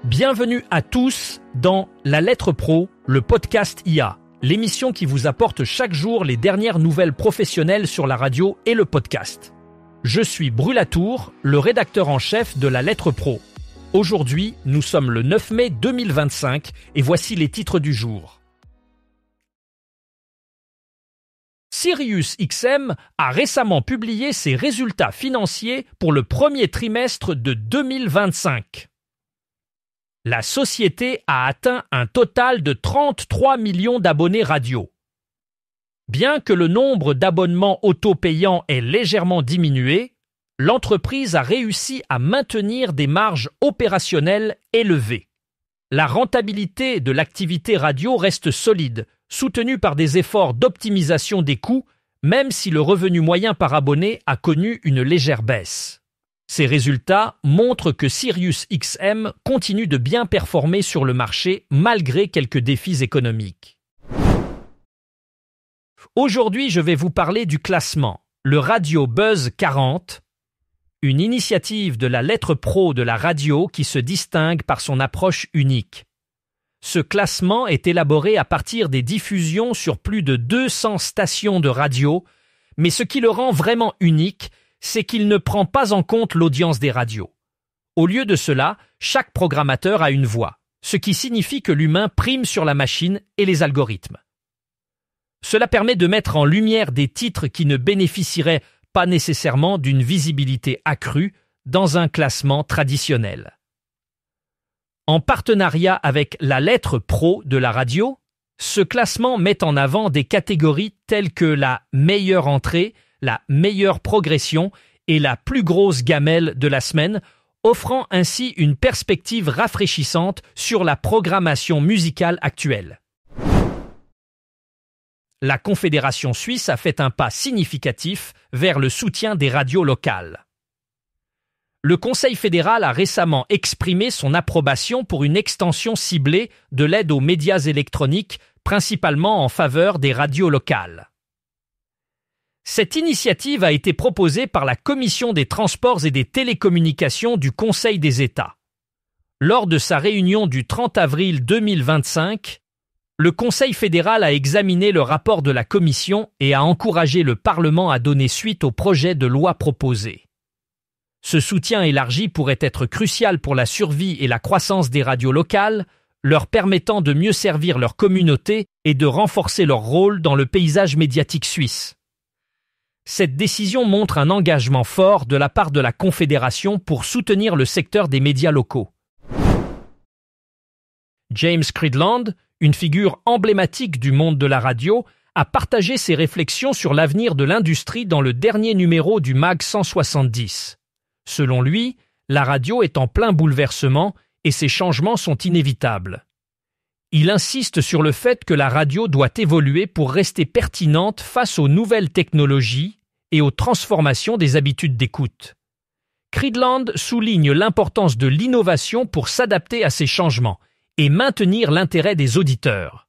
Bienvenue à tous dans La Lettre Pro, le podcast IA, l'émission qui vous apporte chaque jour les dernières nouvelles professionnelles sur la radio et le podcast. Je suis Brulatour, le rédacteur en chef de La Lettre Pro. Aujourd'hui, nous sommes le 9 mai 2025 et voici les titres du jour. SiriusXM a récemment publié ses résultats financiers pour le premier trimestre de 2025. La société a atteint un total de 33 millions d'abonnés radio. Bien que le nombre d'abonnements auto-payants ait légèrement diminué, l'entreprise a réussi à maintenir des marges opérationnelles élevées. La rentabilité de l'activité radio reste solide, soutenue par des efforts d'optimisation des coûts, même si le revenu moyen par abonné a connu une légère baisse. Ces résultats montrent que SiriusXM continue de bien performer sur le marché malgré quelques défis économiques. Aujourd'hui, je vais vous parler du classement, le Radio Buzz 40, une initiative de la lettre pro de la radio qui se distingue par son approche unique. Ce classement est élaboré à partir des diffusions sur plus de 200 stations de radio, mais ce qui le rend vraiment unique, c'est qu'il ne prend pas en compte l'audience des radios. Au lieu de cela, chaque programmateur a une voix, ce qui signifie que l'humain prime sur la machine et les algorithmes. Cela permet de mettre en lumière des titres qui ne bénéficieraient pas nécessairement d'une visibilité accrue dans un classement traditionnel. En partenariat avec la lettre pro de la radio, ce classement met en avant des catégories telles que la meilleure entrée, la meilleure progression et la plus grosse gamelle de la semaine, offrant ainsi une perspective rafraîchissante sur la programmation musicale actuelle. La Confédération suisse a fait un pas significatif vers le soutien des radios locales. Le Conseil fédéral a récemment exprimé son approbation pour une extension ciblée de l'aide aux médias électroniques, principalement en faveur des radios locales. Cette initiative a été proposée par la Commission des transports et des télécommunications du Conseil des États. Lors de sa réunion du 30 avril 2025, le Conseil fédéral a examiné le rapport de la Commission et a encouragé le Parlement à donner suite au projet de loi proposé. Ce soutien élargi pourrait être crucial pour la survie et la croissance des radios locales, leur permettant de mieux servir leur communauté et de renforcer leur rôle dans le paysage médiatique suisse. Cette décision montre un engagement fort de la part de la Confédération pour soutenir le secteur des médias locaux. James Cridland, une figure emblématique du monde de la radio, a partagé ses réflexions sur l'avenir de l'industrie dans le dernier numéro du Mag 170. Selon lui, la radio est en plein bouleversement et ces changements sont inévitables. Il insiste sur le fait que la radio doit évoluer pour rester pertinente face aux nouvelles technologies et aux transformations des habitudes d'écoute. Cridland souligne l'importance de l'innovation pour s'adapter à ces changements et maintenir l'intérêt des auditeurs.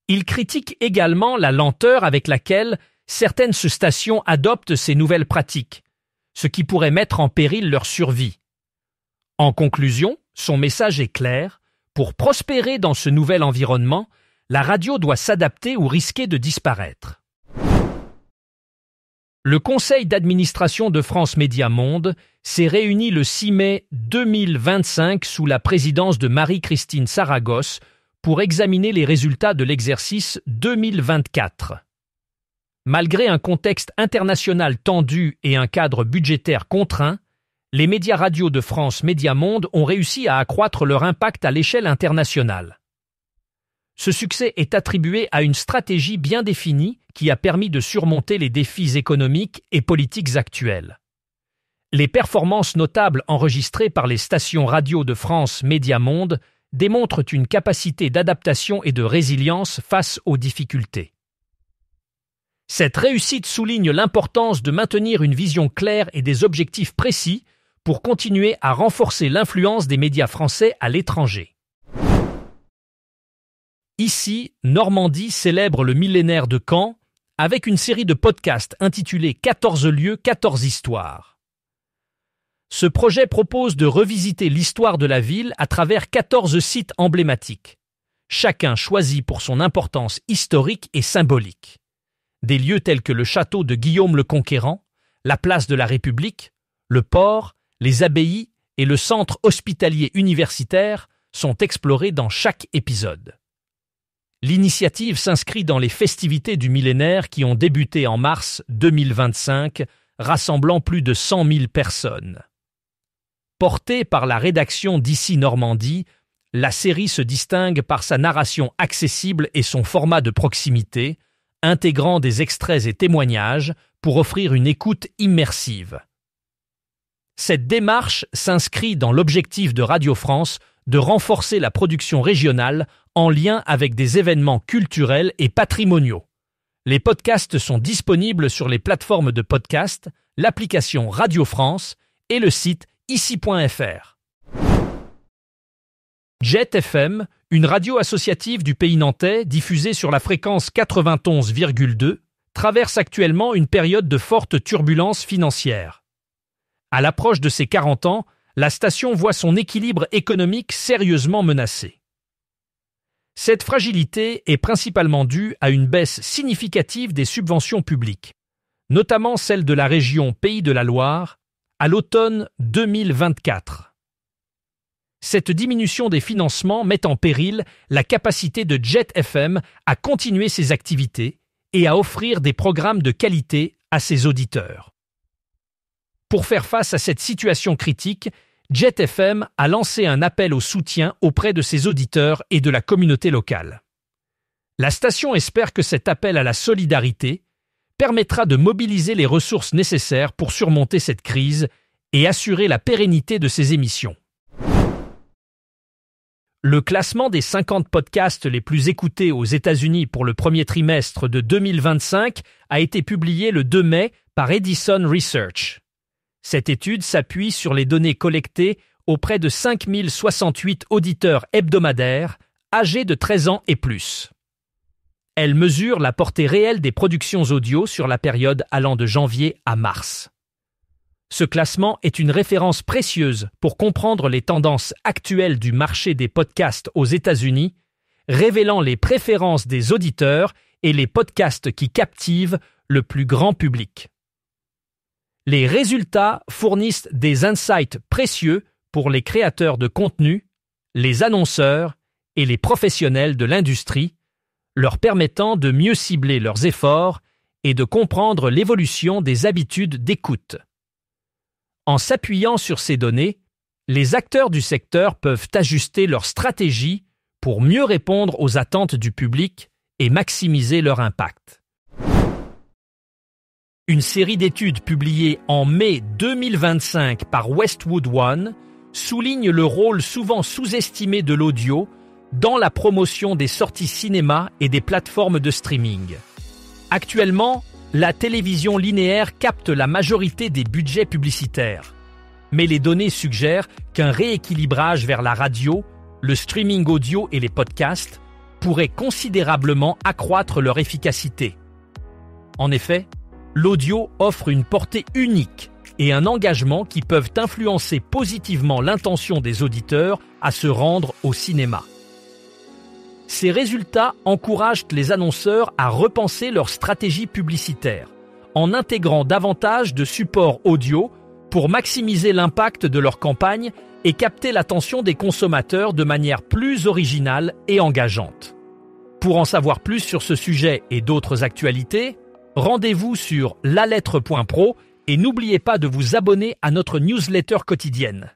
Il critique également la lenteur avec laquelle certaines stations adoptent ces nouvelles pratiques, ce qui pourrait mettre en péril leur survie. En conclusion, son message est clair: pour prospérer dans ce nouvel environnement, la radio doit s'adapter ou risquer de disparaître. Le conseil d'administration de France Médias Monde s'est réuni le 6 mai 2025 sous la présidence de Marie-Christine Saragosse pour examiner les résultats de l'exercice 2024. Malgré un contexte international tendu et un cadre budgétaire contraint, les médias radio de France Médias Monde ont réussi à accroître leur impact à l'échelle internationale. Ce succès est attribué à une stratégie bien définie qui a permis de surmonter les défis économiques et politiques actuels. Les performances notables enregistrées par les stations radio de France Médias Monde démontrent une capacité d'adaptation et de résilience face aux difficultés. Cette réussite souligne l'importance de maintenir une vision claire et des objectifs précis pour continuer à renforcer l'influence des médias français à l'étranger. Ici, Normandie célèbre le millénaire de Caen avec une série de podcasts intitulée 14 lieux, 14 histoires. Ce projet propose de revisiter l'histoire de la ville à travers 14 sites emblématiques, chacun choisi pour son importance historique et symbolique. Des lieux tels que le château de Guillaume le Conquérant, la place de la République, le port, les abbayes et le centre hospitalier universitaire sont explorés dans chaque épisode. L'initiative s'inscrit dans les festivités du millénaire qui ont débuté en mars 2025, rassemblant plus de 100 000 personnes. Portée par la rédaction d'Ici Normandie, la série se distingue par sa narration accessible et son format de proximité, intégrant des extraits et témoignages pour offrir une écoute immersive. Cette démarche s'inscrit dans l'objectif de Radio France de renforcer la production régionale en lien avec des événements culturels et patrimoniaux. Les podcasts sont disponibles sur les plateformes de podcast, l'application Radio France et le site ici.fr. Jet FM, une radio associative du pays nantais diffusée sur la fréquence 91,2, traverse actuellement une période de forte turbulence financière. À l'approche de ses 40 ans, la station voit son équilibre économique sérieusement menacé. Cette fragilité est principalement due à une baisse significative des subventions publiques, notamment celle de la région Pays de la Loire, à l'automne 2024. Cette diminution des financements met en péril la capacité de Jet FM à continuer ses activités et à offrir des programmes de qualité à ses auditeurs. Pour faire face à cette situation critique, Jet FM a lancé un appel au soutien auprès de ses auditeurs et de la communauté locale. La station espère que cet appel à la solidarité permettra de mobiliser les ressources nécessaires pour surmonter cette crise et assurer la pérennité de ses émissions. Le classement des 50 podcasts les plus écoutés aux États-Unis pour le premier trimestre de 2025 a été publié le 2 mai par Edison Research. Cette étude s'appuie sur les données collectées auprès de 5068 auditeurs hebdomadaires âgés de 13 ans et plus. Elle mesure la portée réelle des productions audio sur la période allant de janvier à mars. Ce classement est une référence précieuse pour comprendre les tendances actuelles du marché des podcasts aux États-Unis, révélant les préférences des auditeurs et les podcasts qui captivent le plus grand public. Les résultats fournissent des insights précieux pour les créateurs de contenu, les annonceurs et les professionnels de l'industrie, leur permettant de mieux cibler leurs efforts et de comprendre l'évolution des habitudes d'écoute. En s'appuyant sur ces données, les acteurs du secteur peuvent ajuster leur stratégie pour mieux répondre aux attentes du public et maximiser leur impact. Une série d'études publiées en mai 2025 par Westwood One souligne le rôle souvent sous-estimé de l'audio dans la promotion des sorties cinéma et des plateformes de streaming. Actuellement, la télévision linéaire capte la majorité des budgets publicitaires, mais les données suggèrent qu'un rééquilibrage vers la radio, le streaming audio et les podcasts pourrait considérablement accroître leur efficacité. En effet, l'audio offre une portée unique et un engagement qui peuvent influencer positivement l'intention des auditeurs à se rendre au cinéma. Ces résultats encouragent les annonceurs à repenser leur stratégie publicitaire, en intégrant davantage de supports audio pour maximiser l'impact de leur campagne et capter l'attention des consommateurs de manière plus originale et engageante. Pour en savoir plus sur ce sujet et d'autres actualités, rendez-vous sur lalettre.pro et n'oubliez pas de vous abonner à notre newsletter quotidienne.